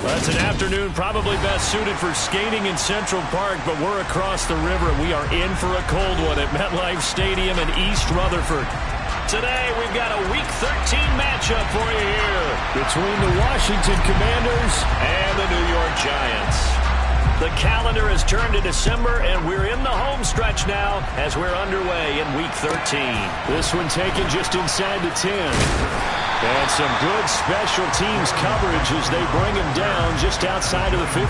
That's an afternoon probably best suited for skating in Central Park, but we're across the river. We are in for a cold one at MetLife Stadium in East Rutherford. Today, we've got a Week 13 matchup for you here between the Washington Commanders and the New York Giants. The calendar has turned to December, and we're in the home stretch now as we're underway in Week 13. This one taken just inside the 10. And some good special teams coverage as they bring him down just outside of the 15.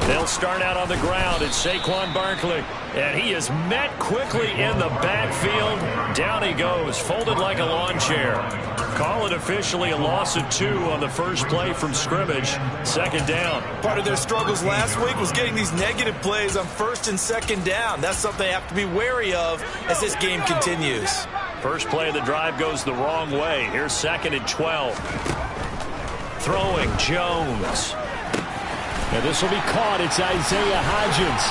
They'll start out on the ground. It's Saquon Barkley. And he is met quickly in the backfield. Down he goes, folded like a lawn chair. Call it officially a loss of 2 on the first play from scrimmage. Second down. Part of their struggles last week was getting these negative plays on first and second down. That's something they have to be wary of as this game continues. First play of the drive goes the wrong way. Here's 2nd and 12. Throwing Jones. And this will be caught. It's Isaiah Hodgins.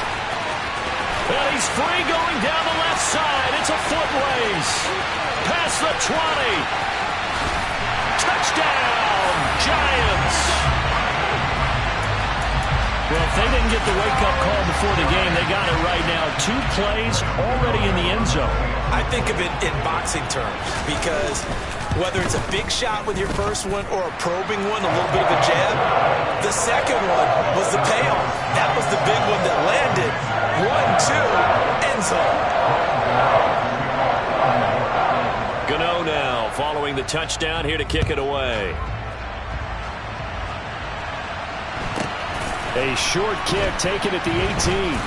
And he's free going down the left side. It's a foot race. Past the 20. Touchdown, Giants. Well, if they didn't get the wake-up call before the game, they got it right now. 2 plays already in the end zone. I think of it in boxing terms because whether it's a big shot with your first one or a probing one, a little bit of a jab, the second one was the payoff. That was the big one that landed. 1-2, end zone. Gano now following the touchdown here to kick it away. A short kick taken at the 18.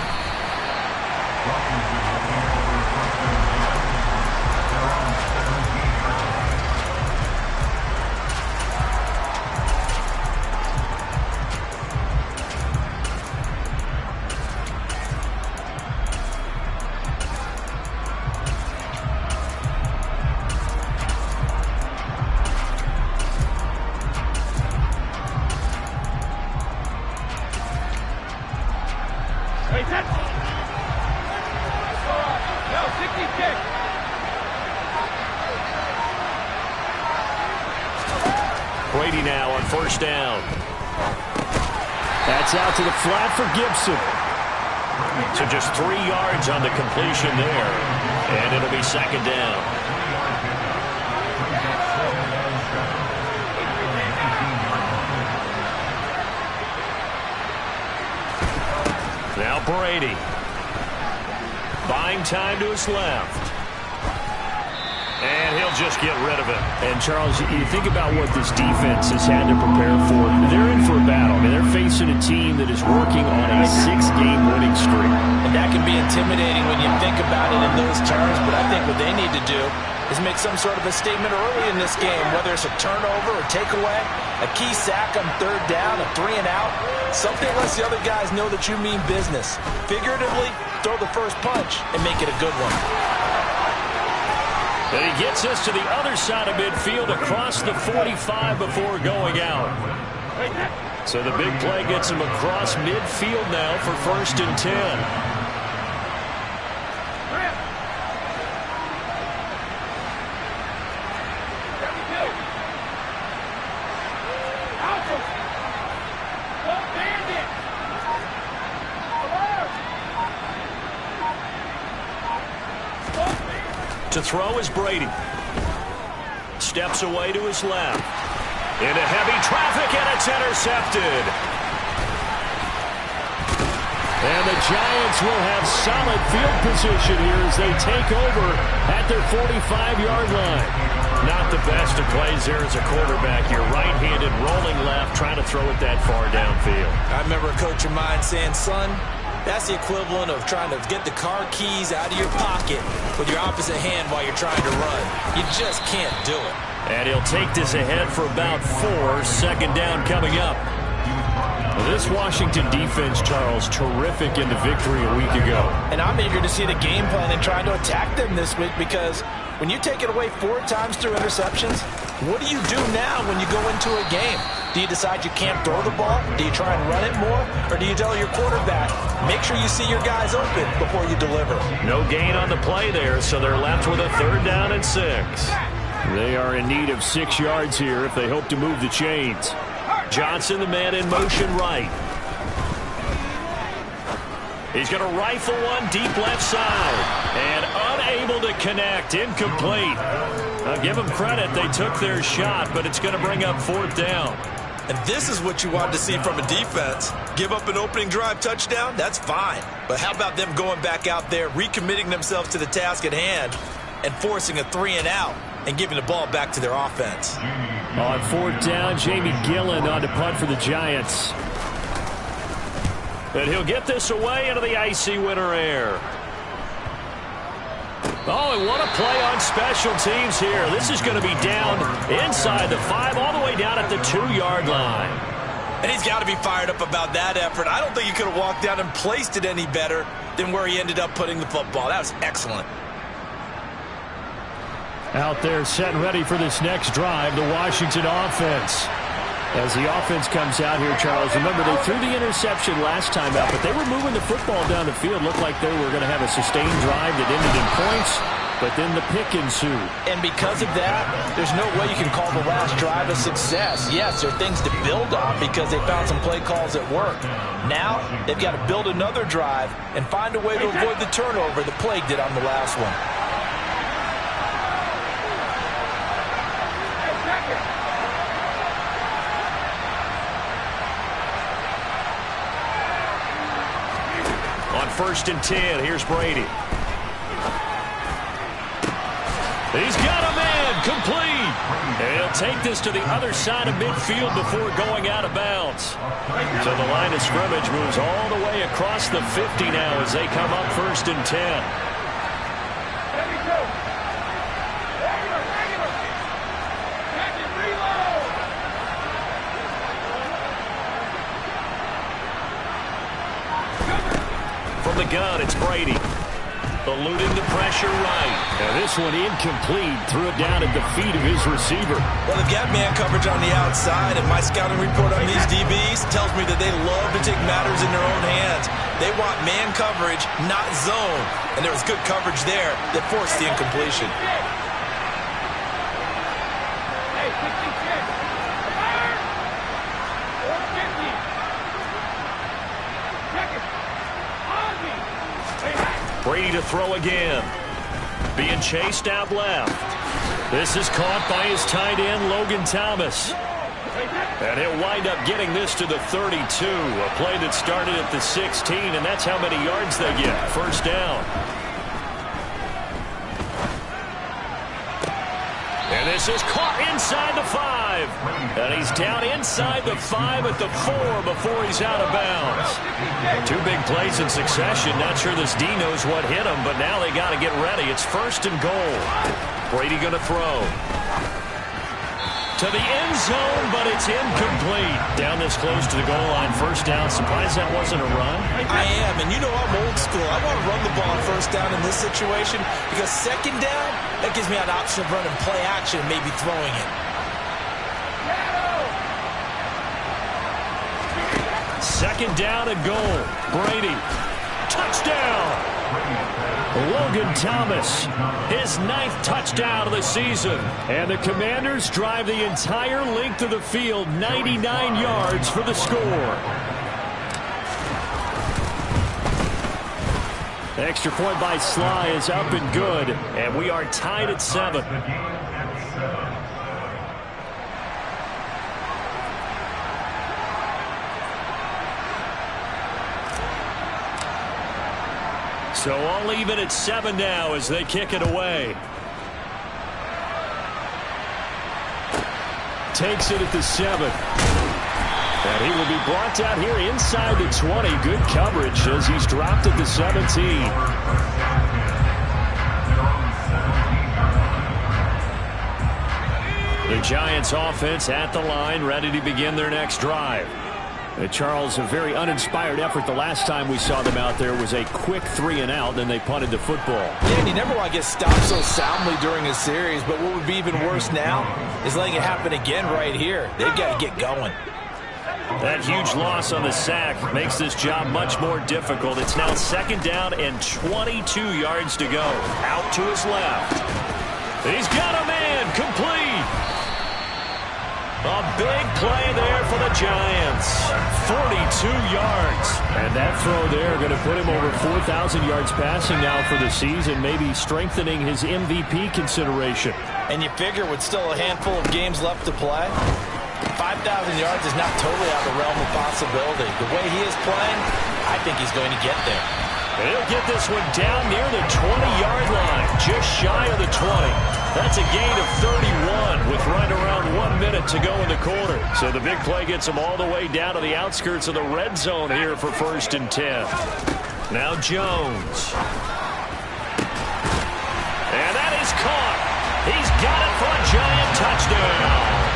Brady now on first down. That's out to the flat for Gibson. So just 3 yards on the completion there. And it'll be second down. Now Brady. Buying time to his left. And he'll just get rid of it. And, Charles, you think about what this defense has had to prepare for. They're in for a battle. I mean, they're facing a team that is working on a 6-game winning streak. And that can be intimidating when you think about it in those terms, but I think what they need to do is make some sort of a statement early in this game, whether it's a turnover or takeaway, a key sack on third down, a 3-and-out, something lets the other guys know that you mean business. Figuratively, throw the first punch and make it a good one. And he gets us to the other side of midfield across the 45 before going out. So the big play gets him across midfield now for 1st and 10. To throw is Brady. Steps away to his left. Into heavy traffic, and it's intercepted. And the Giants will have solid field position here as they take over at their 45-yard line. Not the best of plays there as a quarterback. You're right-handed, rolling left, trying to throw it that far downfield. I remember a coach of mine saying, son, that's the equivalent of trying to get the car keys out of your pocket with your opposite hand while you're trying to run. You just can't do it. And he'll take this ahead for about 4. Second down coming up. This Washington defense, Charles, terrific in the victory a week ago. And I'm eager to see the game plan and try to attack them this week, because when you take it away 4 times through interceptions, what do you do now when you go into a game? Do you decide you can't throw the ball? Do you try and run it more? Or do you tell your quarterback, make sure you see your guys open before you deliver? No gain on the play there, so they're left with a 3rd down and 6. They are in need of 6 yards here if they hope to move the chains. Johnson, the man in motion right. He's going to rifle one deep left side. And unable to connect. Incomplete. I'll give them credit. They took their shot, but it's going to bring up 4th down. And this is what you want to see from a defense. Give up an opening drive touchdown, that's fine. But how about them going back out there, recommitting themselves to the task at hand, and forcing a 3-and-out and giving the ball back to their offense? On 4th down, Jamie Gillen on to punt for the Giants. And he'll get this away into the icy winter air. Oh, and what a play on special teams here. This is going to be down inside the 5, all the way down at the 2-yard line. And he's got to be fired up about that effort. I don't think he could have walked down and placed it any better than where he ended up putting the football. That was excellent. Out there set and ready for this next drive, the Washington offense. As the offense comes out here, Charles, remember they threw the interception last time out, but they were moving the football down the field. Looked like they were going to have a sustained drive that ended in points, but then the pick ensued. And because of that, there's no way you can call the last drive a success. Yes, there are things to build on because they found some play calls that work. Now, they've got to build another drive and find a way to avoid the turnover that plagued it on the last one. On 1st and 10, here's Brady. He's got a man, complete. And he'll take this to the other side of midfield before going out of bounds. So the line of scrimmage moves all the way across the 50 now as they come up 1st and 10. The gun, it's Brady. Eluding the pressure right. And this one incomplete. Threw it down at the feet of his receiver. Well, they've got man coverage on the outside, and my scouting report on these DBs tells me that they love to take matters in their own hands. They want man coverage, not zone. And there was good coverage there that forced the incompletion. Brady to throw again. Being chased out left. This is caught by his tight end, Logan Thomas. And he'll wind up getting this to the 32. A play that started at the 16, and that's how many yards they get. 1st down. And this is caught inside the 5. And he's down inside the 5 at the 4 before he's out of bounds. 2 big plays in succession. Not sure this D knows what hit him, but now they got to get ready. It's 1st and goal. Brady going to throw. To the end zone, but it's incomplete. Down this close to the goal line. 1st down. Surprised that wasn't a run? I am, and you know I'm old school. I want to run the ball on 1st down in this situation because 2nd down, that gives me an option of running play action and maybe throwing it. 2nd down and goal. Brady. Touchdown. Logan Thomas, his 9th touchdown of the season. And the Commanders drive the entire length of the field, 99 yards for the score. The extra point by Sly is up and good, and we are tied at 7. So all even at 7 now as they kick it away. Takes it at the 7. And he will be brought down here inside the 20. Good coverage as he's dropped at the 17. The Giants offense at the line, ready to begin their next drive. Charles, a very uninspired effort. The last time we saw them out there was a quick 3-and-out, then they punted the football. Yeah, and you never want to get stopped so soundly during a series, but what would be even worse now is letting it happen again right here. They've got to get going. That huge loss on the sack makes this job much more difficult. It's now 2nd down and 22 yards to go. Out to his left. And he's got a man complete. A big play there for the Giants. 42 yards. And that throw there going to put him over 4,000 yards passing now for the season, maybe strengthening his MVP consideration. And you figure with still a handful of games left to play, 5,000 yards is not totally out of the realm of possibility. The way he is playing, I think he's going to get there. And he'll get this one down near the 20-yard line, just shy of the 20. That's a gain of 31 with right around 1 minute to go in the quarter. So the big play gets him all the way down to the outskirts of the red zone here for 1st and 10. Now Jones. And that is caught. He's got it for a Giant touchdown.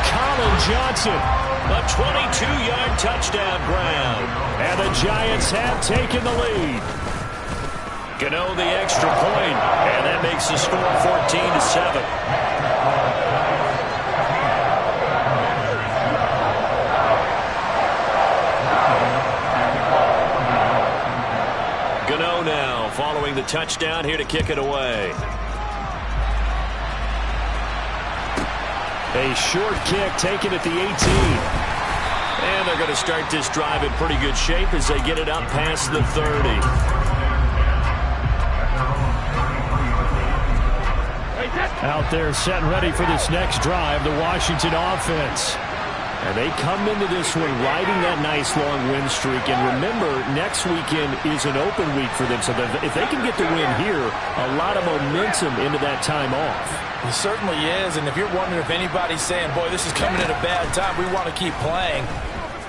Colin Johnson, a 22-yard touchdown grab. And the Giants have taken the lead. Gano the extra point, and that makes the score 14-7. Gano now following the touchdown here to kick it away. A short kick taken at the 18. And they're going to start this drive in pretty good shape as they get it up past the 30. Out there set and ready for this next drive, the Washington offense. And they come into this one riding that nice long win streak. And remember, next weekend is an open week for them. So if they can get the win here, a lot of momentum into that time off. It certainly is. And if you're wondering if anybody's saying, boy, this is coming at a bad time, we want to keep playing,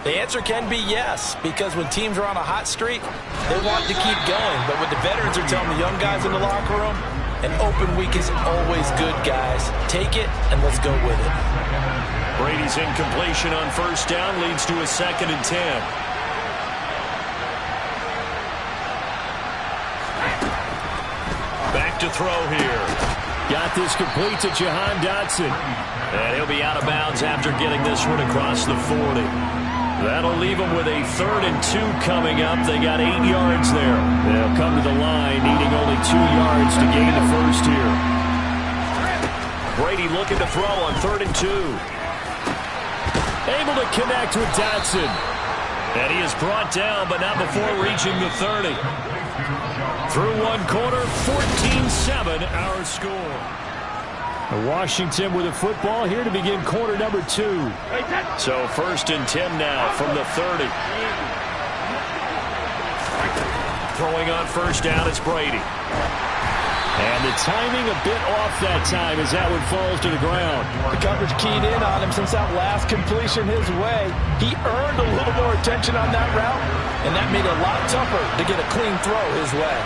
the answer can be yes. Because when teams are on a hot streak, they want to keep going. But what the veterans are telling the young guys in the locker room, an open week is always good, guys. Take it, and let's go with it. Brady's incompletion on 1st down leads to a 2nd and 10. Back to throw here. Got this complete to Jahan Dotson. And he'll be out of bounds after getting this one across the 40. That'll leave them with a 3rd and 2 coming up. They got 8 yards there. They'll come to the line needing only 2 yards to gain the first here. Brady looking to throw on 3rd and 2. Able to connect with Dotson. And he is brought down, but not before reaching the 30. Through one quarter, 14-7 our score. Washington with a football here to begin quarter number 2. So 1st and 10 now from the 30. Throwing on 1st down, it's Brady. And the timing a bit off that time as that one falls to the ground. The coverage keyed in on him since that last completion his way. He earned a little more attention on that route, and that made it a lot tougher to get a clean throw his way.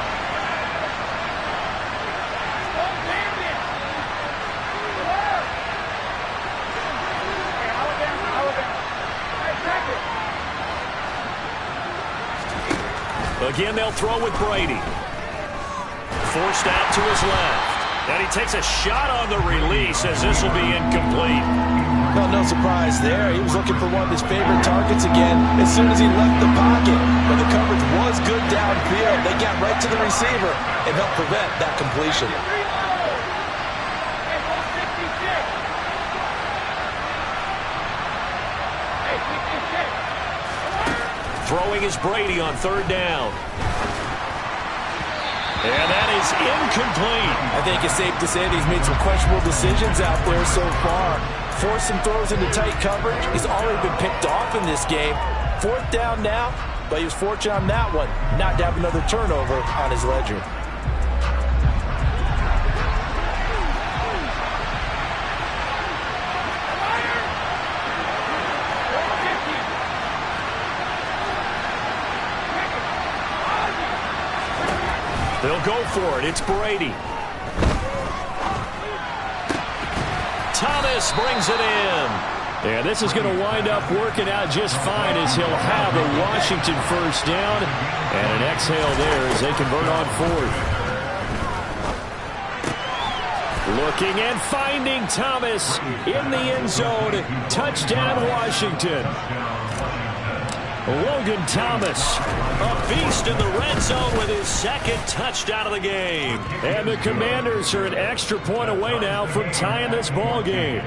Again, they'll throw with Brady. Forced out to his left. And he takes a shot on the release as this will be incomplete. Well, no surprise there. He was looking for one of his favorite targets again as soon as he left the pocket. But the coverage was good downfield. They got right to the receiver and helped prevent that completion. Throwing is Brady on 3rd down. And that is incomplete. I think it's safe to say that he's made some questionable decisions out there so far. Forced some throws into tight coverage. He's already been picked off in this game. 4th down now, but he was fortunate on that one not to have another turnover on his ledger. They'll go for it. It's Brady. Thomas brings it in. And this is going to wind up working out just fine as he'll have a Washington first down. And an exhale there as they convert on fourth. Looking and finding Thomas in the end zone. Touchdown, Washington. Logan Thomas, a beast in the red zone with his second touchdown of the game. And the Commanders are an extra point away now from tying this ball game.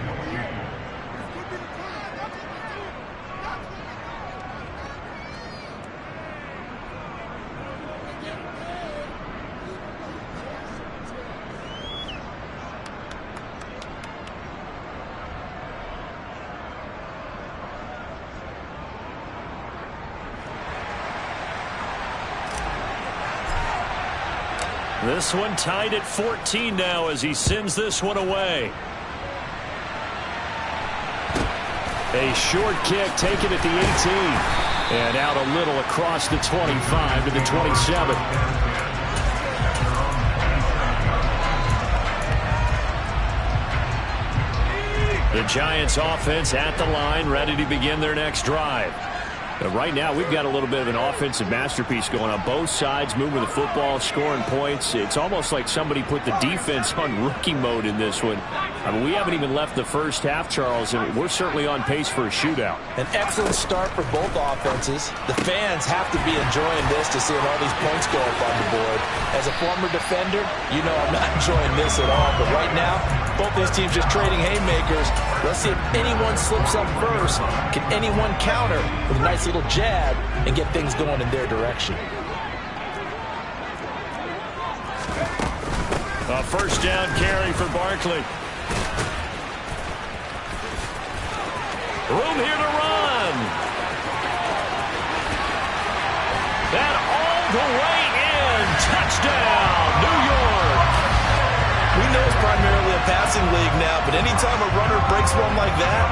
This one tied at 14 now as he sends this one away. A short kick taken at the 18. And out a little across the 25 to the 27. The Giants offense at the line, ready to begin their next drive. But right now, we've got a little bit of an offensive masterpiece going on. Both sides moving the football, scoring points. It's almost like somebody put the defense on rookie mode in this one. I mean, we haven't even left the first half, Charles, and we're certainly on pace for a shootout. An excellent start for both offenses. The fans have to be enjoying this to seeing all these points go up on the board. As a former defender, you know I'm not enjoying this at all. But right now, both these teams just trading haymakers. Let's see if anyone slips up first. Can anyone counter with a nice little jab and get things going in their direction? A first down carry for Barkley. Room here to run. And all the way in. Touchdown, New York. We know it's primarily a passing league now, but anytime a runner breaks one like that,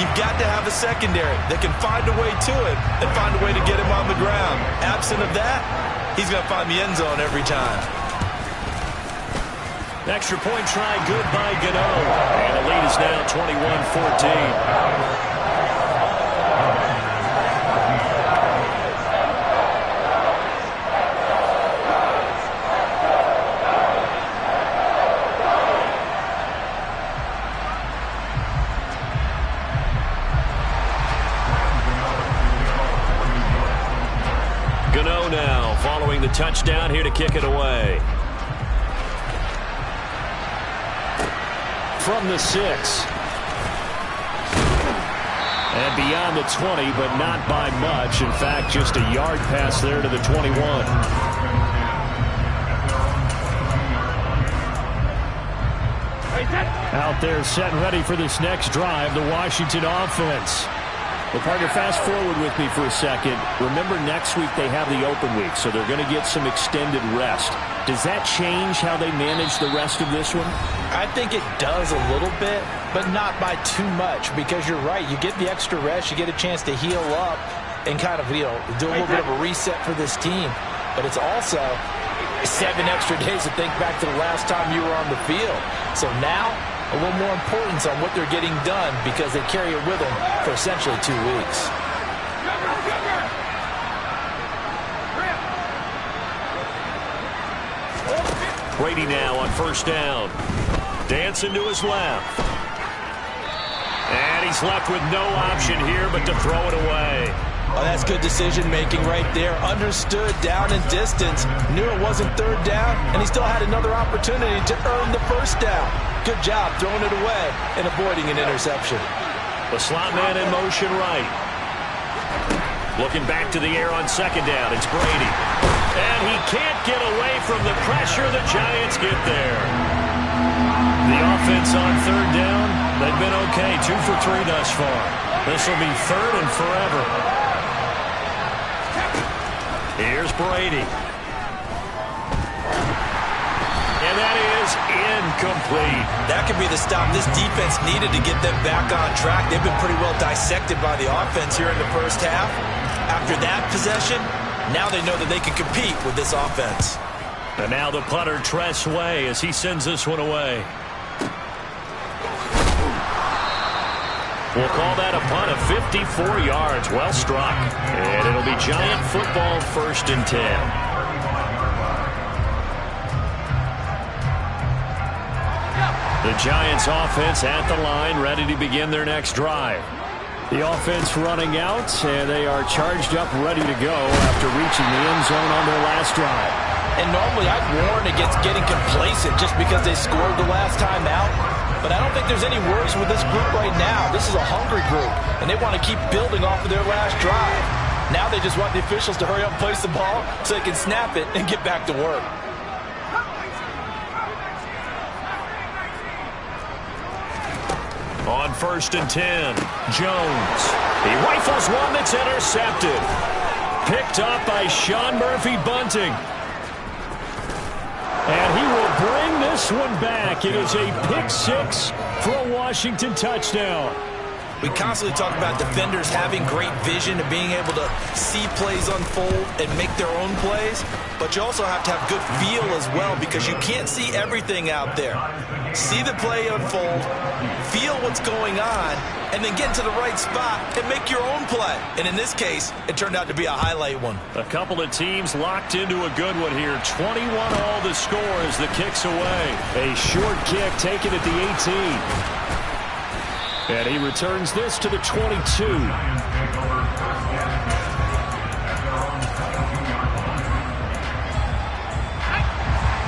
you've got to have a secondary that can find a way to it and find a way to get him on the ground. Absent of that, he's going to find the end zone every time. Extra point try, good by Gano. And the lead is now 21-14. Gano now following the touchdown here to kick it away. From the 6. And beyond the 20, but not by much. In fact, just a yard pass there to the 21. Out there set and ready for this next drive, the Washington offense. Well, partner, fast forward with me for a second. Remember, next week they have the open week, so they're going to get some extended rest. Does that change how they manage the rest of this one? I think it does a little bit, but not by too much, because you're right. You get the extra rest, you get a chance to heal up and kind of, do a little bit of a reset for this team. But it's also 7 extra days to think back to the last time you were on the field. So now, a little more importance on what they're getting done because they carry it with them for essentially 2 weeks. Brady now on first down. Dancing to his left. And he's left with no option here but to throw it away. Oh, that's good decision-making right there. Understood down and distance. Knew it wasn't third down, and he still had another opportunity to earn the first down. Good job throwing it away and avoiding an interception. The slot man in motion right. Looking back to the air on second down. It's Brady. And he can't get away from the pressure. The Giants get there. The offense on third down, they've been okay. 2 for 3 thus far. This will be third and forever. Here's Brady. And that is incomplete. That could be the stop this defense needed to get them back on track. They've been pretty well dissected by the offense here in the first half. After that possession, now they know that they can compete with this offense. And now the punter, Tress Way, as he sends this one away. We'll call that a punt of 54 yards. Well struck. And it'll be Giant football, 1st and 10. The Giants offense at the line, ready to begin their next drive. The offense running out, and they are charged up, ready to go after reaching the end zone on their last drive. And normally I'd warn against getting complacent just because they scored the last time out. But I don't think there's any worries with this group right now. This is a hungry group, and they want to keep building off of their last drive. Now they just want the officials to hurry up and place the ball so they can snap it and get back to work. On 1st and 10, Jones. He rifles one that's intercepted. Picked up by Sean Murphy-Bunting. And he will bring this one back. It is a pick 6 for a Washington touchdown. We constantly talk about defenders having great vision and being able to see plays unfold and make their own plays, but you also have to have good feel as well because you can't see everything out there. See the play unfold, feel what's going on, and then get into the right spot and make your own play. And in this case, it turned out to be a highlight one. A couple of teams locked into a good one here. 21 all the score as the kick's away. A short kick taken at the 18. And he returns this to the 22.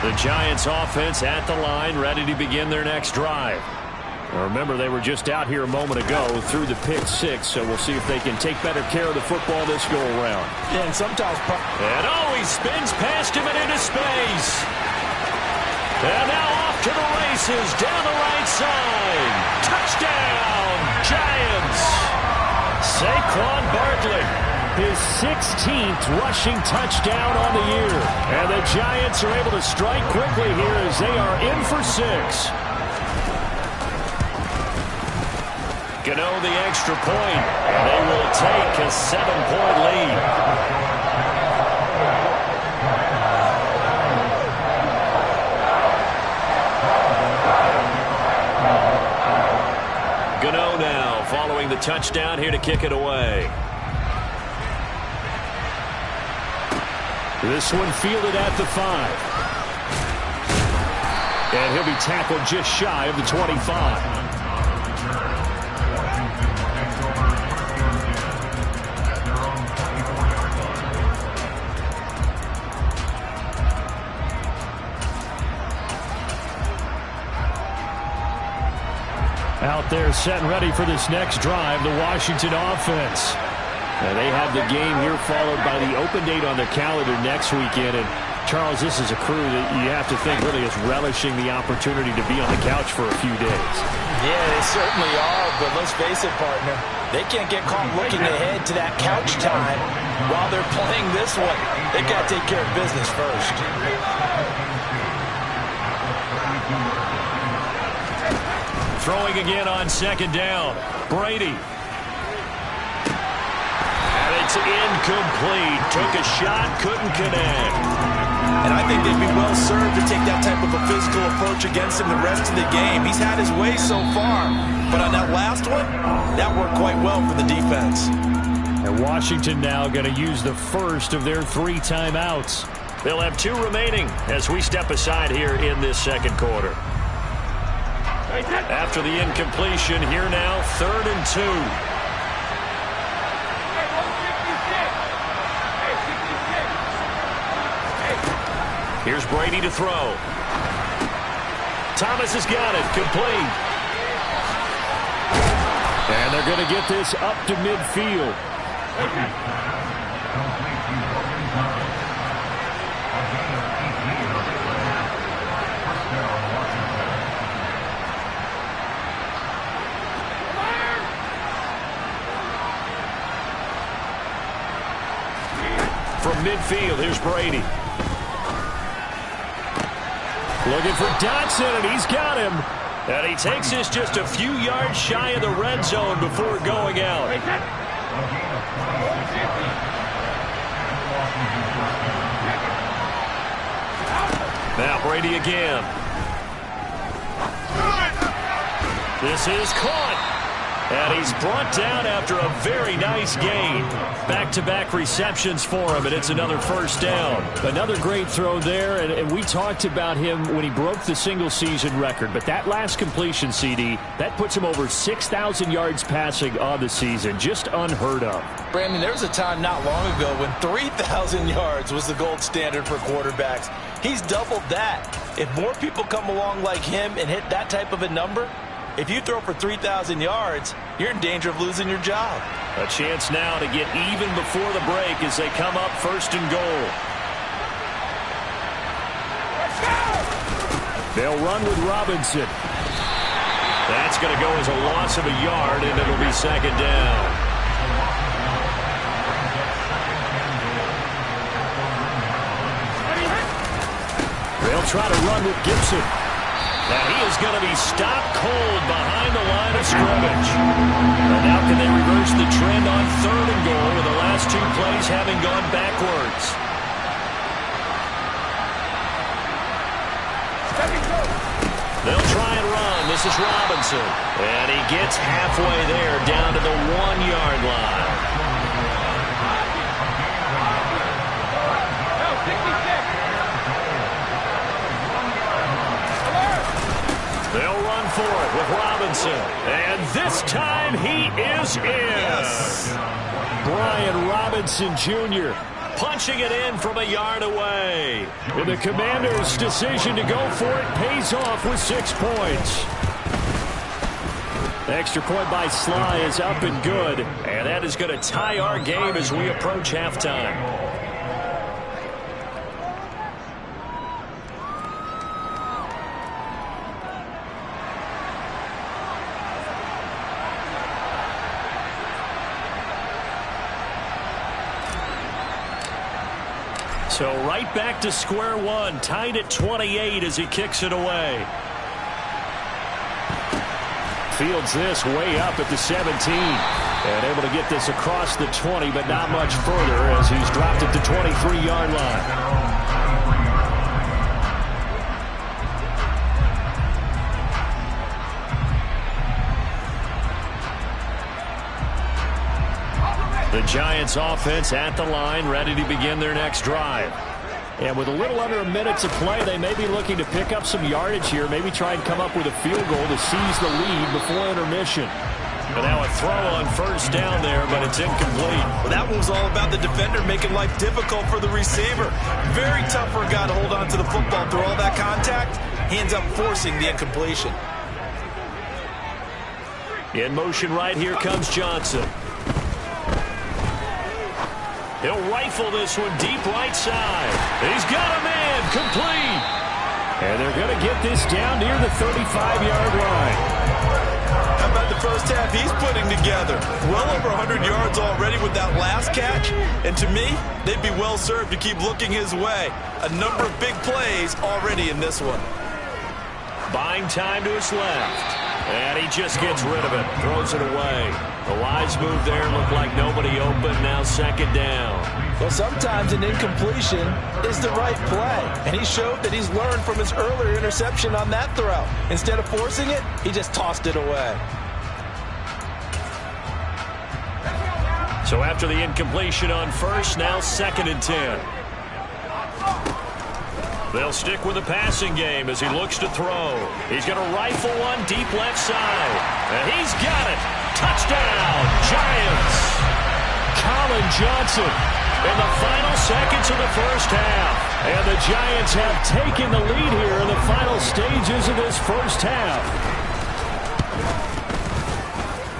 The Giants offense at the line, ready to begin their next drive. Now remember, they were just out here a moment ago through the pick 6, so we'll see if they can take better care of the football this go around. Yeah, and sometimes... And he spins past him and into space. And now off to the races down the right side. Touchdown, Giants. Saquon Barkley, his 16th rushing touchdown on the year. And the Giants are able to strike quickly here as they are in for 6. Gano the extra point. They will take a 7-point lead. Gano now following the touchdown here to kick it away. This one fielded at the 5. And he'll be tackled just shy of the 25. Out there set and ready for this next drive, the Washington offense. Now they have the game here followed by the open date on their calendar next weekend. And Charles, this is a crew that you have to think really is relishing the opportunity to be on the couch for a few days. Yeah, they certainly are, but let's face it, partner. They can't get caught looking ahead to that couch time while they're playing this one. They've got to take care of business first. Throwing again on 2nd down. Brady. And it's incomplete. Took a shot, couldn't connect. And I think they'd be well served to take that type of a physical approach against him the rest of the game. He's had his way so far. But on that last one, that worked quite well for the defense. And Washington now going to use the first of their 3 timeouts. They'll have 2 remaining as we step aside here in this second quarter. After the incompletion, here now, 3rd and 2. Here's Brady to throw. Thomas has got it, complete. And they're going to get this up to midfield. From midfield, here's Brady. Looking for Dotson, and he's got him. And he takes this just a few yards shy of the red zone before going out. Now Brady again. This is caught. And he's brought down after a very nice gain. Back-to-back receptions for him, and it's another first down. Another great throw there, and we talked about him when he broke the single-season record. But that last completion, CD, that puts him over 6,000 yards passing on the season. Just unheard of. Brandon, there was a time not long ago when 3,000 yards was the gold standard for quarterbacks. He's doubled that. If more people come along like him and hit that type of a number, if you throw for 3,000 yards, you're in danger of losing your job. A chance now to get even before the break as they come up first and goal. They'll run with Robinson. That's going to go as a loss of a yard, and it'll be second down. They'll try to run with Gibson. And he is going to be stopped cold behind the line of scrimmage. And now can they reverse the trend on third and goal with the last two plays having gone backwards? They'll try and run. This is Robinson. And he gets halfway there down to the 1-yard line. They'll run for it with Robinson. And this time he is in. Yes. Brian Robinson Jr. punching it in from a yard away. And the Commanders' decision to go for it pays off with 6 points. The extra point by Sly is up and good. And that is going to tie our game as we approach halftime. So right back to square one, tied at 28 as he kicks it away. Fields this way up at the 17. And able to get this across the 20, but not much further as he's dropped at the 23-yard line. The Giants offense at the line, ready to begin their next drive. And with a little under a minute to play, they may be looking to pick up some yardage here, maybe try and come up with a field goal to seize the lead before intermission. And now a throw on first down there, but it's incomplete. Well, that one was all about the defender making life difficult for the receiver. Very tough for a guy to hold on to the football through all that contact. He ends up forcing the incompletion. In motion right here comes Johnson. He'll rifle this one deep right side. He's got a man, complete. And they're going to get this down near the 35-yard line. How about the first half he's putting together? Well over 100 yards already with that last catch. And to me, they'd be well served to keep looking his way. A number of big plays already in this one. Buying time to his left. And he just gets rid of it, throws it away. The wise move there, looked like nobody open, now second down. Well, sometimes an incompletion is the right play. And he showed that he's learned from his earlier interception on that throw. Instead of forcing it, he just tossed it away. So after the incompletion on first, now second and 10. They'll stick with the passing game as he looks to throw. He's going to rifle one deep left side. And he's got it. Touchdown, Giants. Colin Johnson in the final seconds of the first half. And the Giants have taken the lead here in the final stages of this first half.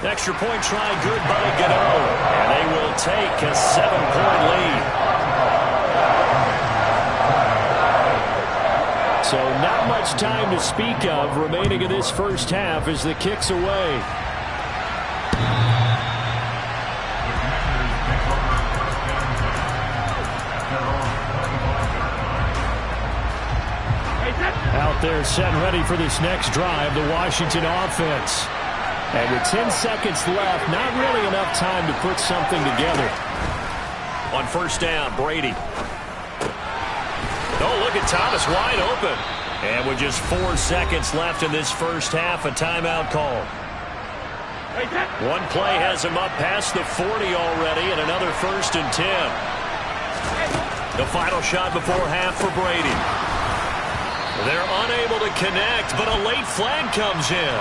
Extra point try good by Gano. And they will take a 7-point lead. So not much time to speak of remaining in this first half as the kick's away. Out there set and ready for this next drive, the Washington offense. And with 10 seconds left, not really enough time to put something together. On first down, Brady. Oh, look at Thomas wide open. And with just 4 seconds left in this first half, a timeout call. One play has him up past the 40 already, and another 1st and 10. The final shot before half for Brady. They're unable to connect, but a late flag comes in.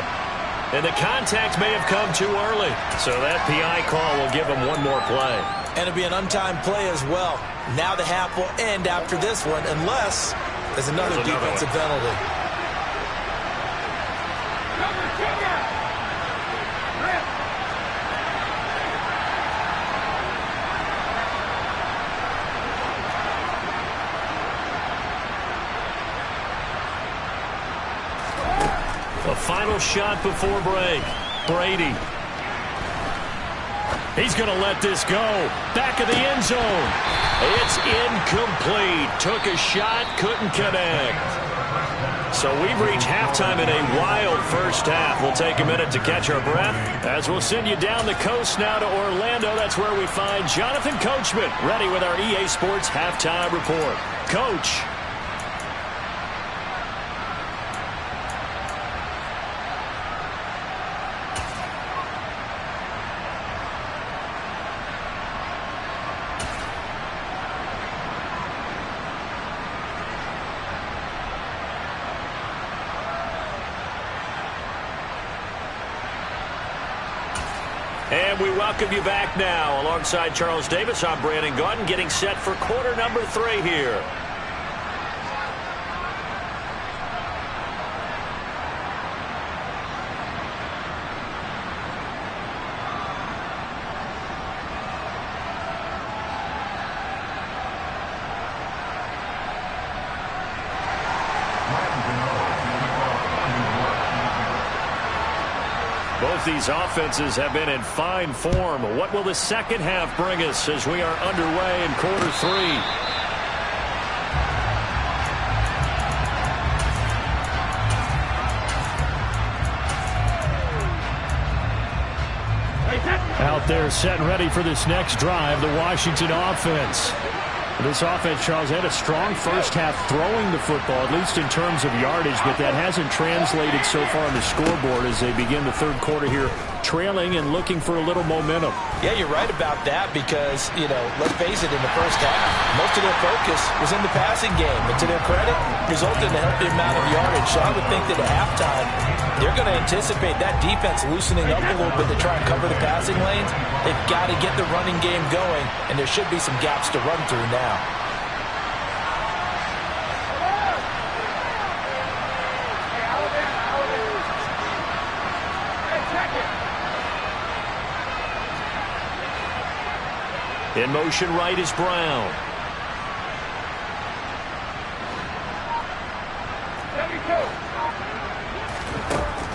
And the contact may have come too early. So that PI call will give him one more play. And it'll be an untimed play as well. Now the half will end after this one, unless there's another defensive penalty. The final shot before break. Brady. He's going to let this go. Back of the end zone. It's incomplete. Took a shot, couldn't connect. So we've reached halftime in a wild first half. We'll take a minute to catch our breath as we'll send you down the coast now to Orlando. That's where we find Jonathan Coachman ready with our EA Sports Halftime Report. Coach. And we welcome you back now. Alongside Charles Davis, I'm Brandon Gaudin, getting set for quarter number 3 here. Both these offenses have been in fine form. What will the second half bring us as we are underway in quarter 3? Out there set and ready for this next drive, the Washington offense. This offense, Charles, had a strong first half throwing the football, at least in terms of yardage, but that hasn't translated so far on the scoreboard as they begin the third quarter here, trailing and looking for a little momentum. Yeah, you're right about that because, let's face it, in the first half, most of their focus was in the passing game. And to their credit, resulted in a healthy amount of yardage. So I would think that at halftime, they're going to anticipate that defense loosening up a little bit to try and cover the passing lanes. They've got to get the running game going, and there should be some gaps to run through now. In motion right is Brown.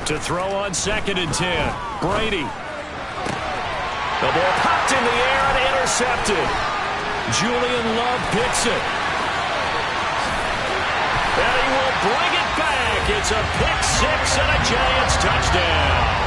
To throw on 2nd and 10. Brady. The ball popped in the air and intercepted. Julian Love picks it. And he will bring it back. It's a pick 6 and a Giants touchdown.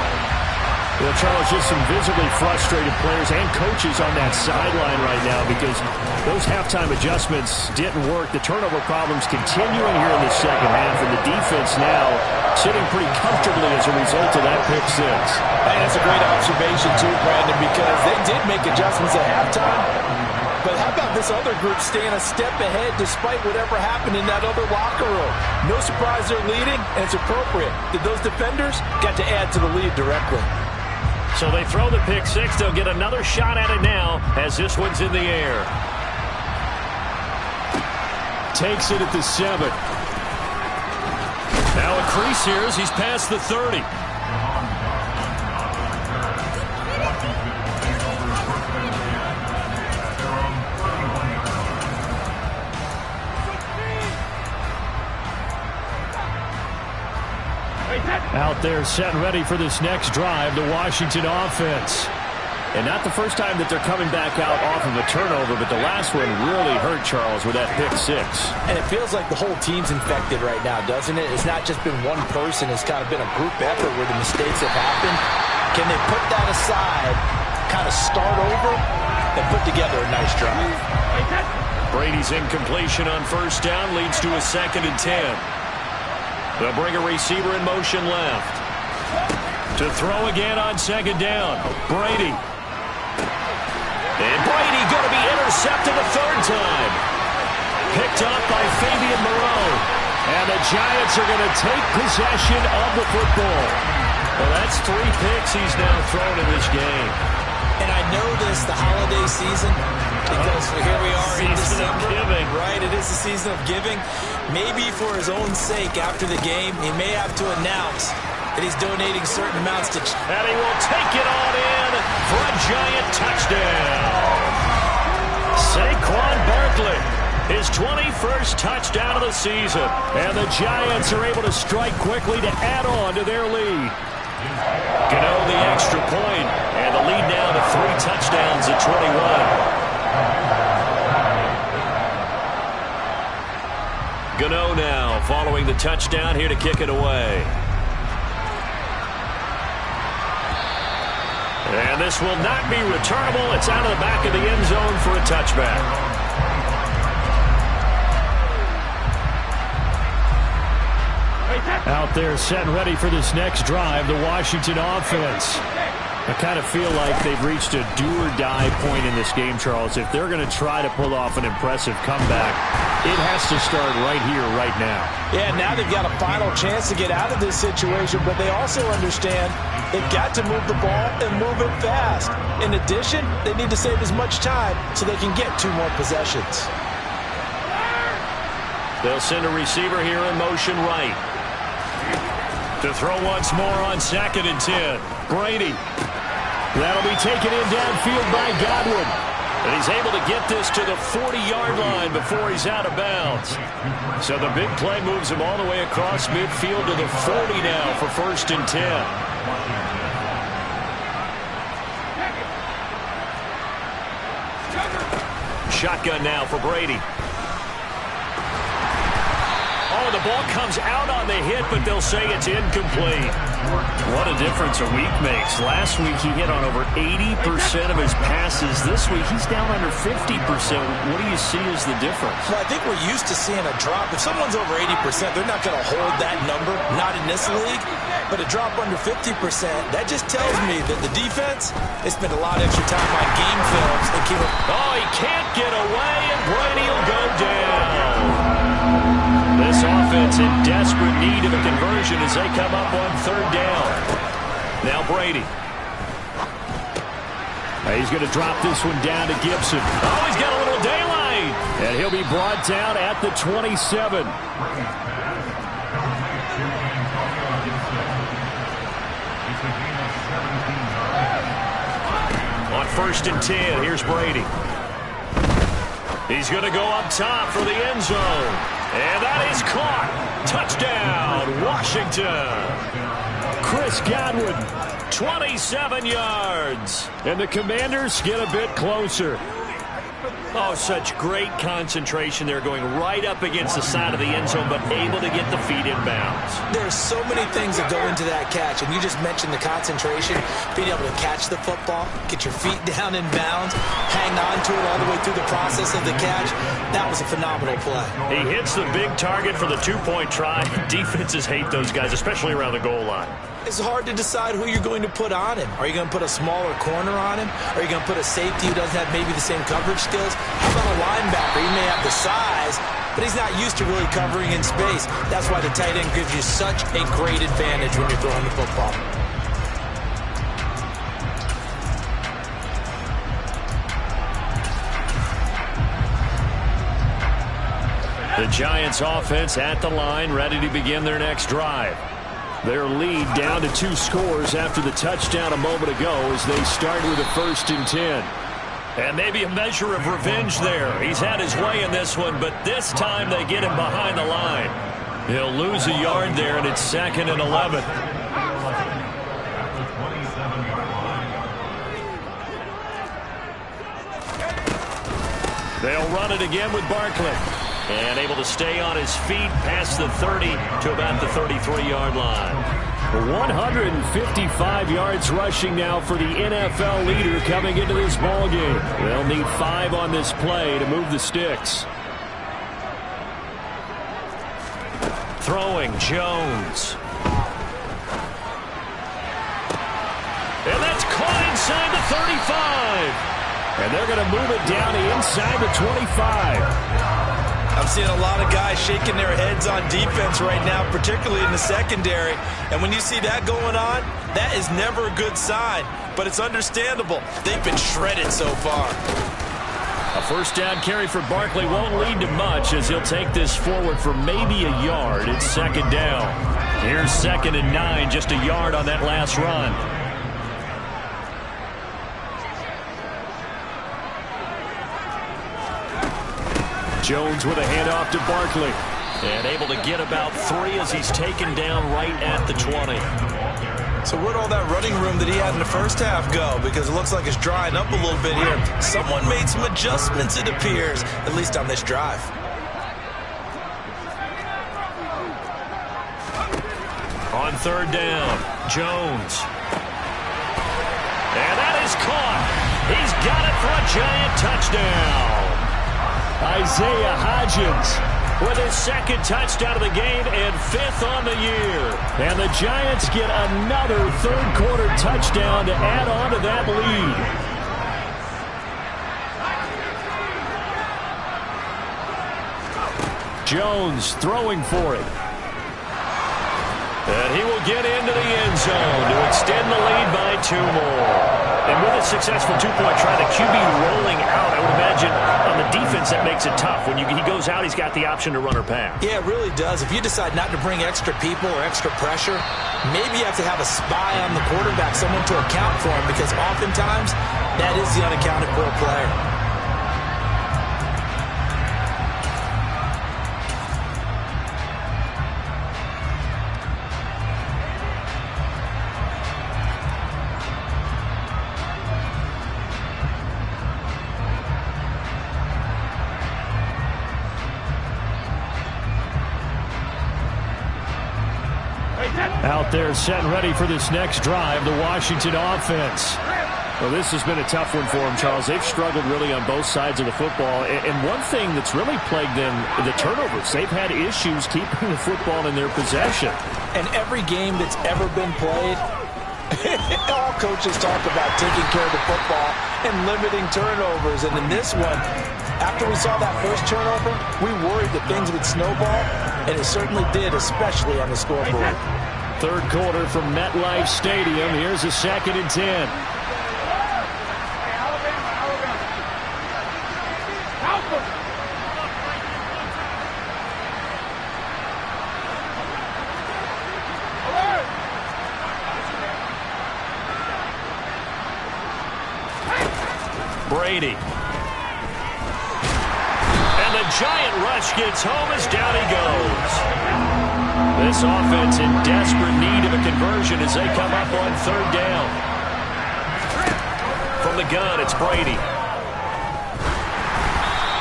Well, Charles, just some visibly frustrated players and coaches on that sideline right now because those halftime adjustments didn't work. The turnover problems continuing here in the second half, and the defense now sitting pretty comfortably as a result of that pick 6. And that's a great observation, too, Brandon, because they did make adjustments at halftime. But how about this other group staying a step ahead despite whatever happened in that other locker room? No surprise they're leading, and it's appropriate that those defenders got to add to the lead directly. So they throw the pick 6. They'll get another shot at it now as this one's in the air. Takes it at the 7. Now a crease here as he's past the 30. Out there set and ready for this next drive, the Washington offense. And not the first time that they're coming back out off of a turnover, but the last one really hurt, Charles, with that pick 6. And it feels like the whole team's infected right now, doesn't it? It's not just been one person. It's kind of been a group effort where the mistakes have happened. Can they put that aside, kind of start over, and put together a nice drive? Brady's incompletion on first down leads to a 2nd and 10. They'll bring a receiver in motion left. To throw again on second down. Brady. And Brady going to be intercepted a third time. Picked up by Fabian Moreau. And the Giants are going to take possession of the football. Well, that's 3 picks he's now thrown in this game. And I know this, the holiday season, because here we are in December. Giving. Right, it is the season of giving. Maybe for his own sake after the game, he may have to announce that he's donating certain amounts to... And he will take it on in for a Giant touchdown. Saquon Barkley, his 21st touchdown of the season. And the Giants are able to strike quickly to add on to their lead. Gano the extra point, and the lead now to 3 touchdowns at 21. Gano now following the touchdown here to kick it away. And this will not be returnable. It's out of the back of the end zone for a touchback. Out there set and ready for this next drive, the Washington offense. I kind of feel like they've reached a do-or-die point in this game, Charles. If they're going to try to pull off an impressive comeback, it has to start right here, right now. Yeah, now they've got a final chance to get out of this situation, but they also understand they've got to move the ball and move it fast. In addition, they need to save as much time so they can get 2 more possessions. They'll send a receiver here in motion right. To throw once more on 2nd and 10. Brady. That'll be taken in downfield by Godwin. And he's able to get this to the 40-yard line before he's out of bounds. So the big play moves him all the way across midfield to the 40 now for 1st and 10. Shotgun now for Brady. Oh, the ball comes out on the hit, but they'll say it's incomplete. What a difference a week makes. Last week he hit on over 80% of his passes. This week he's down under 50%. What do you see as the difference? Well, I think we're used to seeing a drop. If someone's over 80%, they're not going to hold that number, not in this league. But a drop under 50%, that just tells me that the defense, they spent a lot of extra time on game films. Oh, he can't get away, and Brady will go down. This offense in desperate need of a conversion as they come up on 3rd down. Now Brady. He's going to drop this one down to Gibson. Oh, he's got a little daylight. And he'll be brought down at the 27. On 1st and 10, here's Brady. He's going to go up top for the end zone. And that is caught. Touchdown, Washington. Chris Godwin, 27 yards. And the Commanders get a bit closer. Oh, such great concentration. They're going right up against the side of the end zone, but able to get the feet in bounds. There's so many things that go into that catch, and you just mentioned the concentration, being able to catch the football, get your feet down in bounds, hang on to it all the way through the process of the catch. That was a phenomenal play. He hits the big target for the 2-point try. Defenses hate those guys, especially around the goal line. It's hard to decide who you're going to put on him. Are you going to put a smaller corner on him? Are you going to put a safety who doesn't have maybe the same coverage skills? How about a linebacker? He may have the size, but he's not used to really covering in space. That's why the tight end gives you such a great advantage when you're throwing the football. The Giants offense at the line, ready to begin their next drive. Their lead down to 2 scores after the touchdown a moment ago as they start with a 1st and 10. And maybe a measure of revenge there. He's had his way in this one, but this time they get him behind the line. He'll lose a yard there, and it's 2nd and 11. They'll run it again with Barkley. And able to stay on his feet past the 30 to about the 33-yard line. 155 yards rushing now for the NFL leader coming into this ballgame. They'll need 5 on this play to move the sticks. Throwing, Jones. And that's caught inside the 35. And they're going to move it down to inside the 25. I'm seeing a lot of guys shaking their heads on defense right now, particularly in the secondary. And when you see that going on, that is never a good sign. But it's understandable. They've been shredded so far. A first down carry for Barkley won't lead to much as he'll take this forward for maybe a yard. It's second down. Here's 2nd and 9, just a yard on that last run. Jones with a handoff to Barkley. And able to get about 3 as he's taken down right at the 20. So where'd all that running room that he had in the first half go? Because it looks like it's drying up a little bit here. Someone made some adjustments, it appears, at least on this drive. On 3rd down, Jones. And that is caught. He's got it for a Giant touchdown. Isaiah Hodgins with his 2nd touchdown of the game and 5th on the year. And the Giants get another 3rd quarter touchdown to add on to that lead. Jones throwing for it. And he will get into the end zone to extend the lead by 2 more. And with a successful 2-point try, the QB rolling out, I would imagine on the defense that makes it tough. When he goes out, he's got the option to run or pass. Yeah, it really does. If you decide not to bring extra people or extra pressure, maybe you have to have a spy on the quarterback, someone to account for him, because oftentimes that is the unaccounted for player. Out there set and ready for this next drive, the Washington offense. Well, this has been a tough one for them, Charles. They've struggled really on both sides of the football. And one thing that's really plagued them, the turnovers. They've had issues keeping the football in their possession. And every game that's ever been played, all coaches talk about taking care of the football and limiting turnovers. And in this one, after we saw that first turnover, we worried that things would snowball, and it certainly did, especially on the scoreboard. 3rd quarter from MetLife Stadium. Here's a 2nd and 10. Brady. And the Giant rush gets home as down he goes. This offense in desperate need of a conversion as they come up on 3rd down. From the gun, it's Brady.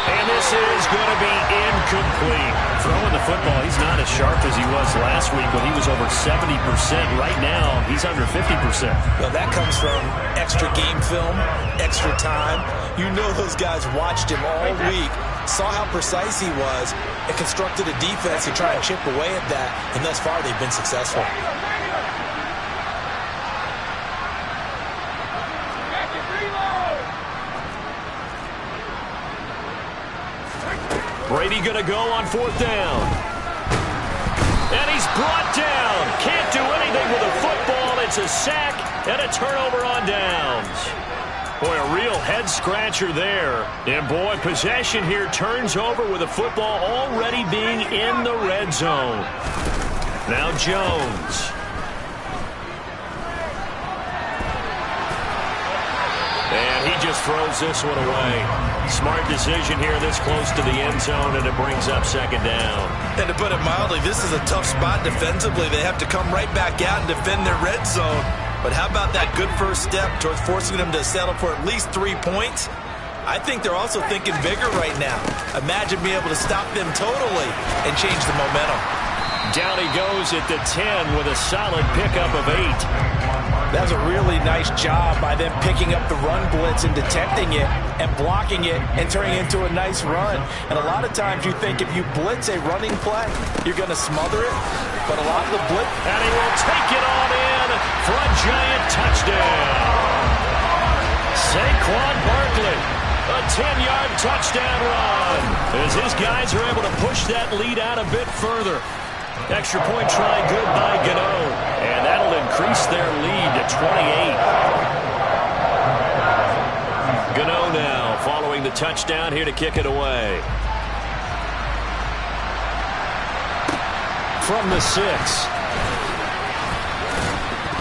And this is going to be incomplete. Throwing the football, he's not as sharp as he was last week when he was over 70%. Right now, he's under 50%. Well, that comes from extra game film, extra time. You know those guys watched him all week, saw how precise he was, and constructed a defense to try and chip away at that, and thus far they've been successful. Brady going to go on 4th down. And he's brought down. Can't do anything with a football. It's a sack and a turnover on downs. Boy, a real head-scratcher there. And, boy, possession here turns over with the football already being in the red zone. Now Jones. And he just throws this one away. Smart decision here this close to the end zone, and it brings up 2nd down. And to put it mildly, this is a tough spot defensively. They have to come right back out and defend their red zone. But how about that good first step towards forcing them to settle for at least 3 points? I think they're also thinking bigger right now. Imagine being able to stop them totally and change the momentum. Down he goes at the 10 with a solid pickup of 8. That was a really nice job by them picking up the run blitz and detecting it and blocking it and turning it into a nice run. And a lot of times you think if you blitz a running play, you're going to smother it. But a lot of the blitz... And he will take it on in for a giant touchdown. Saquon Barkley, a 10-yard touchdown run. As his guys are able to push that lead out a bit further. Extra point try good by Gano. And that'll increase their lead to 28. Gano now following the touchdown here to kick it away. From the 6.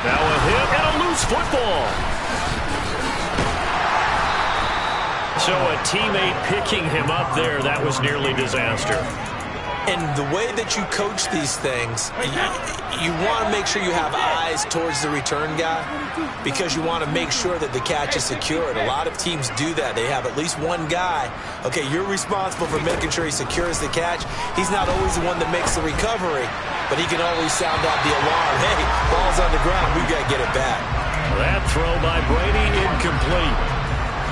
Now a hit and a loose football. So a teammate picking him up there, that was nearly disaster. And the way that you coach these things, you want to make sure you have eyes towards the return guy because you want to make sure that the catch is secured. A lot of teams do that. They have at least one guy. Okay, you're responsible for making sure he secures the catch. He's not always the one that makes the recovery, but he can always sound out the alarm. Hey, ball's on the ground. We've got to get it back. That throw by Brady incomplete.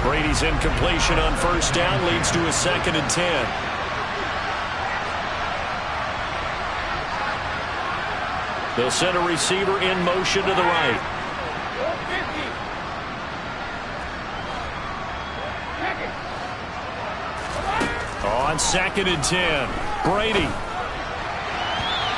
Brady's incompletion on first down leads to a 2nd and 10. They'll send a receiver in motion to the right. On 2nd and 10, Brady.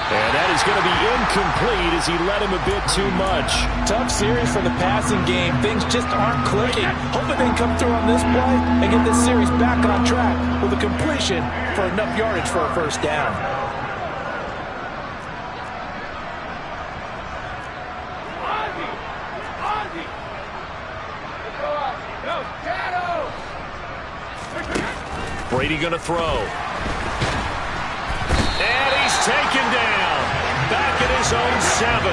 And that is going to be incomplete as he led him a bit too much. Tough series for the passing game. Things just aren't clicking. Hoping they can come through on this play and get this series back on track with a completion for enough yardage for a first down. Brady going to throw. And he's taken down. Back at his own 7.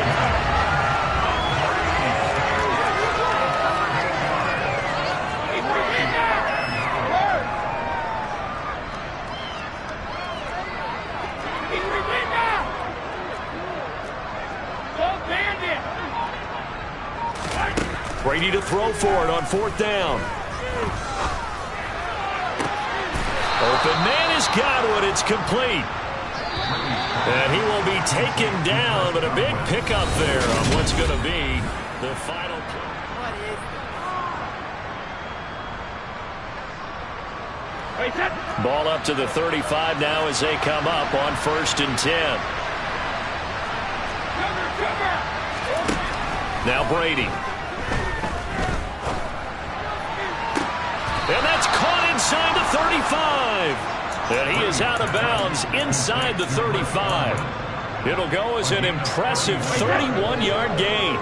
Brady to throw for it on 4th down. Open man is Godwin. It's complete. And he will be taken down, but a big pickup there on what's going to be the final play. Ball up to the 35 now as they come up on 1st and 10. Now Brady. And that's caught inside the 35. And he is out of bounds inside the 35. It'll go as an impressive 31-yard gain.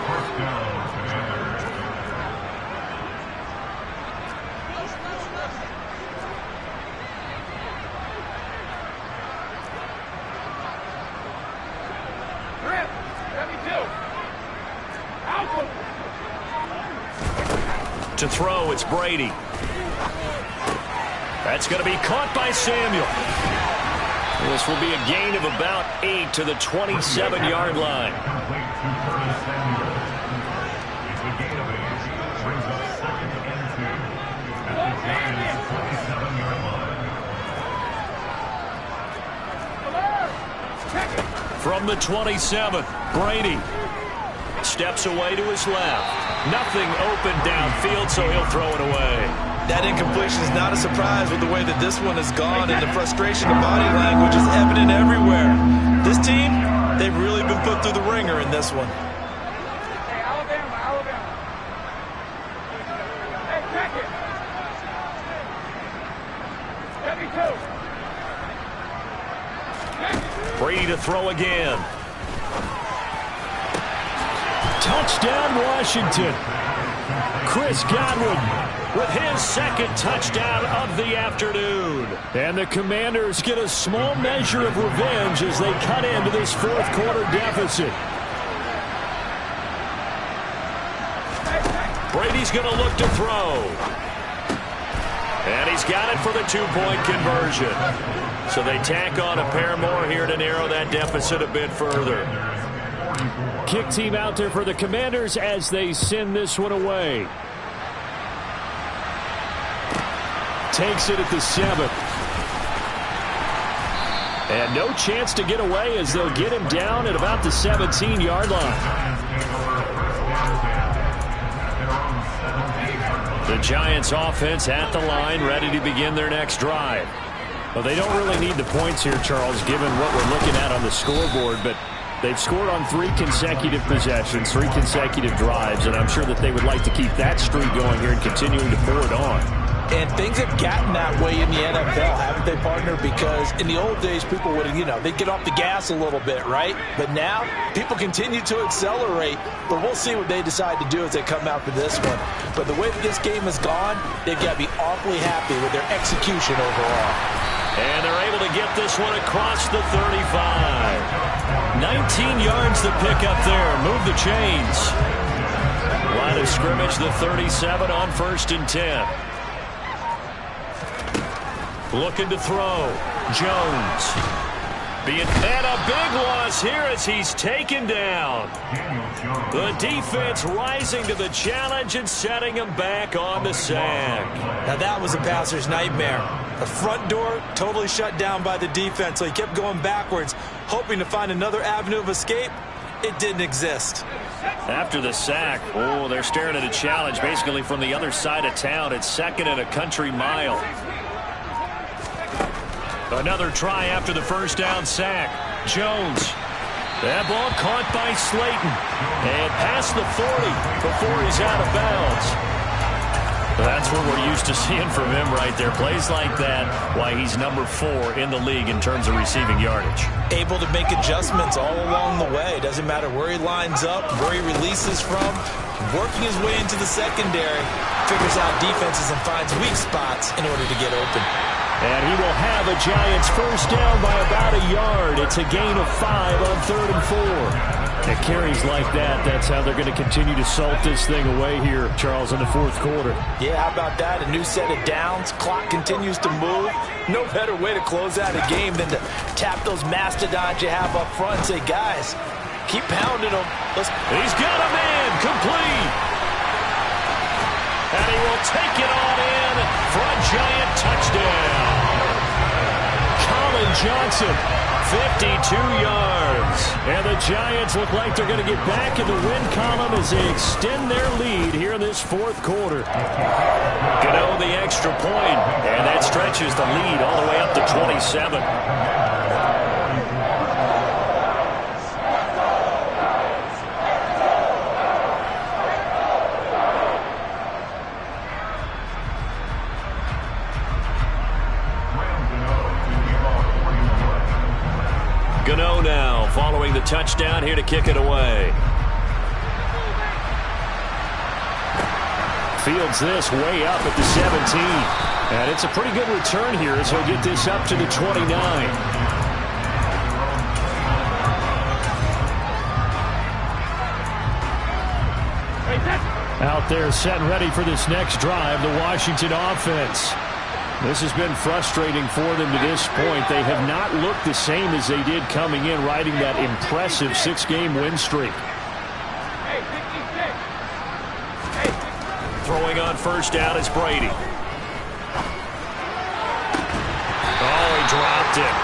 To throw, it's Brady. That's going to be caught by Samuel. This will be a gain of about 8 to the 27-yard line. From the 27, Brady steps away to his left. Nothing open downfield, so he'll throw it away. That incompletion is not a surprise with the way that this one has gone, and the frustration of body language is evident everywhere. This team, they've really been put through the ringer in this one. Hey, Alabama. Hey, check it. 72. Brady to throw again. Touchdown, Washington. Chris Godwin with his 2nd touchdown of the afternoon. And the Commanders get a small measure of revenge as they cut into this 4th quarter deficit. Brady's going to look to throw. And he's got it for the 2-point conversion. So they tack on a pair more here to narrow that deficit a bit further. kick team out there for the Commanders as they send this one away. Takes it at the 7. And no chance to get away as they'll get him down at about the 17-yard line. The Giants offense at the line, ready to begin their next drive. Well, they don't really need the points here, Charles, given what we're looking at on the scoreboard, but they've scored on 3 consecutive possessions, 3 consecutive drives, and I'm sure that they would like to keep that streak going here and continuing to pour it on. And things have gotten that way in the NFL, haven't they, partner? Because in the old days, people would, they'd get off the gas a little bit, right? But now, people continue to accelerate. But we'll see what they decide to do as they come out for this one. But the way that this game has gone, they've got to be awfully happy with their execution overall. And they're able to get this one across the 35. 19 yards to pick up there. Move the chains. Line of scrimmage, the 37 on 1st and 10. Looking to throw. Jones. And a big loss here as he's taken down. The defense rising to the challenge and setting him back on the sack. Now that was a passer's nightmare. The front door totally shut down by the defense, so he kept going backwards, hoping to find another avenue of escape. It didn't exist. After the sack, they're staring at a challenge basically from the other side of town. It's 2nd and a country mile. Another try after the first down sack. Jones. That ball caught by Slayton. And past the 40 before he's out of bounds. That's what we're used to seeing from him right there. Plays like that, why he's number 4 in the league in terms of receiving yardage. Able to make adjustments all along the way. Doesn't matter where he lines up, where he releases from. Working his way into the secondary. Figures out defenses and finds weak spots in order to get open. And he will have a Giants first down by about a yard. It's a gain of 5 on 3rd and 4. At carries like that, that's how they're going to continue to salt this thing away here, Charles, in the 4th quarter. Yeah, how about that? A new set of downs. Clock continues to move. No better way to close out a game than to tap those mastodons you have up front and say, guys, keep pounding them. He's got a man complete. And he will take it on in for a Giant touchdown. Colin Johnson, 52 yards. And the Giants look like they're going to get back in the win column as they extend their lead here in this 4th quarter. Gano the extra point, and that stretches the lead all the way up to 27. Gano now following the touchdown here to kick it away. Fields this way up at the 17. And it's a pretty good return here as he'll get this up to the 29. Out there set and ready for this next drive, the Washington offense. This has been frustrating for them to this point. They have not looked the same as they did coming in, riding that impressive 6-game win streak. Throwing on first down is Brady. Oh, he dropped it.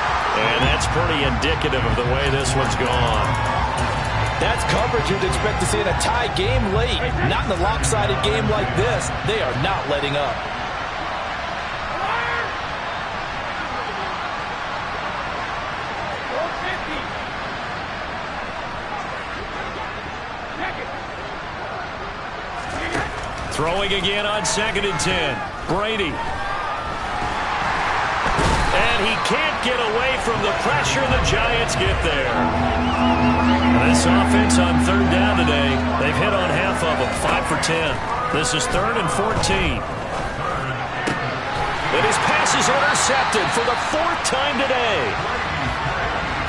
And that's pretty indicative of the way this one's gone. That's coverage you'd expect to see in a tie game late. Not in a lopsided game like this. They are not letting up. Throwing again on 2nd and 10. Brady. And he can't get away from the pressure. The Giants get there. This offense on 3rd down today, they've hit on half of them, 5 for 10. This is 3rd and 14. And his pass is intercepted for the 4th time today.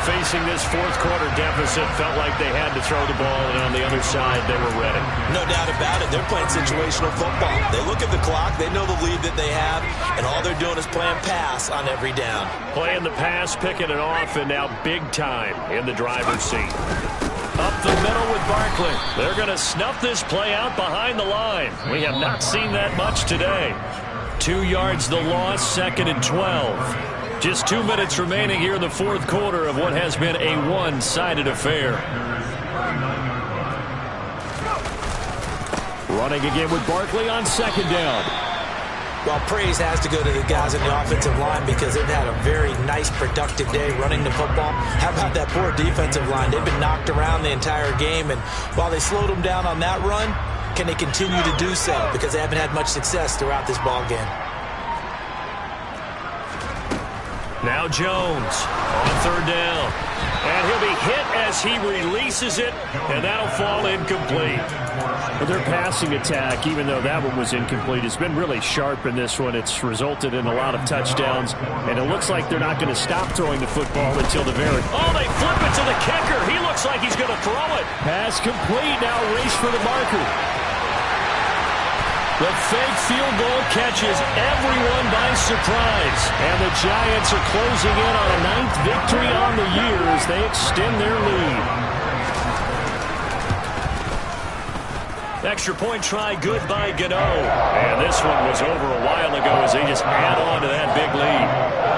Facing this 4th quarter deficit, felt like they had to throw the ball, and on the other side, they were ready. No doubt about it. They're playing situational football. They look at the clock, they know the lead that they have, and all they're doing is playing pass on every down. Playing the pass, picking it off, and now big time in the driver's seat. Up the middle with Barkley. They're going to snuff this play out behind the line. We have not seen that much today. 2 yards the loss, 2nd and 12. Just 2 minutes remaining here in the fourth quarter of what has been a one-sided affair. Running again with Barkley on 2nd down. Well, praise has to go to the guys in the offensive line because they've had a very nice, productive day running the football. How about that poor defensive line? They've been knocked around the entire game, and while they slowed them down on that run, can they continue to do so? Because they haven't had much success throughout this ball game. Now Jones on 3rd down. And he'll be hit as he releases it, and that'll fall incomplete. But their passing attack, even though that one was incomplete, has been really sharp in this one. It's resulted in a lot of touchdowns, and it looks like they're not going to stop throwing the football until the very... Oh, they flip it to the kicker. He looks like he's going to throw it. Pass complete. Now race for the marker. The fake field goal catches everyone by surprise. And the Giants are closing in on a 9th victory on the year as they extend their lead. Extra point try good by Gano. And this one was over a while ago as they just add on to that big lead.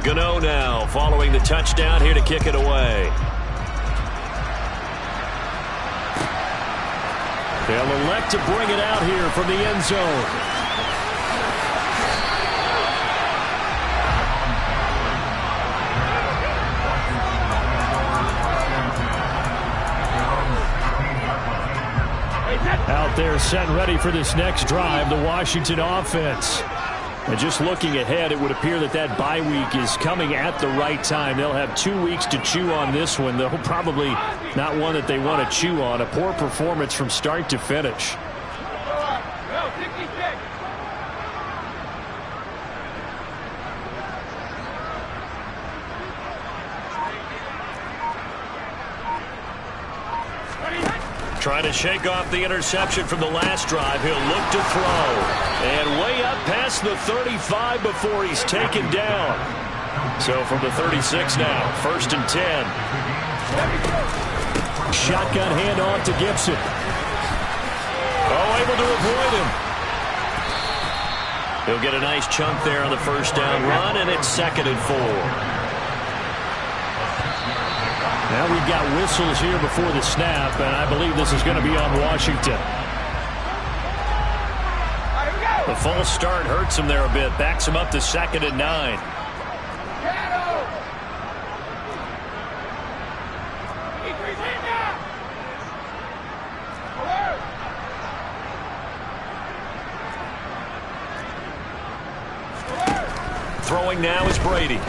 Gano now following the touchdown here to kick it away. They'll elect to bring it out here from the end zone. Out there set ready for this next drive, the Washington offense. And just looking ahead, it would appear that that bye week is coming at the right time. They'll have 2 weeks to chew on this one. They'll probably not one that they want to chew on. A poor performance from start to finish. Trying to shake off the interception from the last drive. He'll look to throw. And way up past the 35 before he's taken down. So from the 36 now, 1st and 10. Shotgun handoff to Gibson. Oh, able to avoid him. He'll get a nice chunk there on the 1st down run, and it's 2nd and 4. Now we've got whistles here before the snap, and I believe this is going to be on Washington. The false start hurts him there a bit. Backs him up to 2nd and 9. Throwing now is Brady.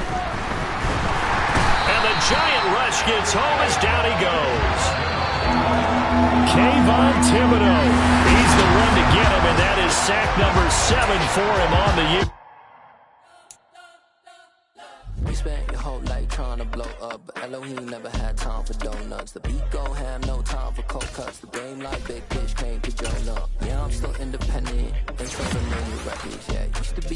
And the giant rush gets home as down he goes. Kayvon Thibodeaux. He's the one to get him, and that is sack number 7 for him on the year. You spent your whole life trying to blow up, but Elohim never had time for donuts. The beat gon' have no time for cold cuts. The game like big fish came to join up. Yeah, I'm still independent, ain't so many records, yeah. Used to be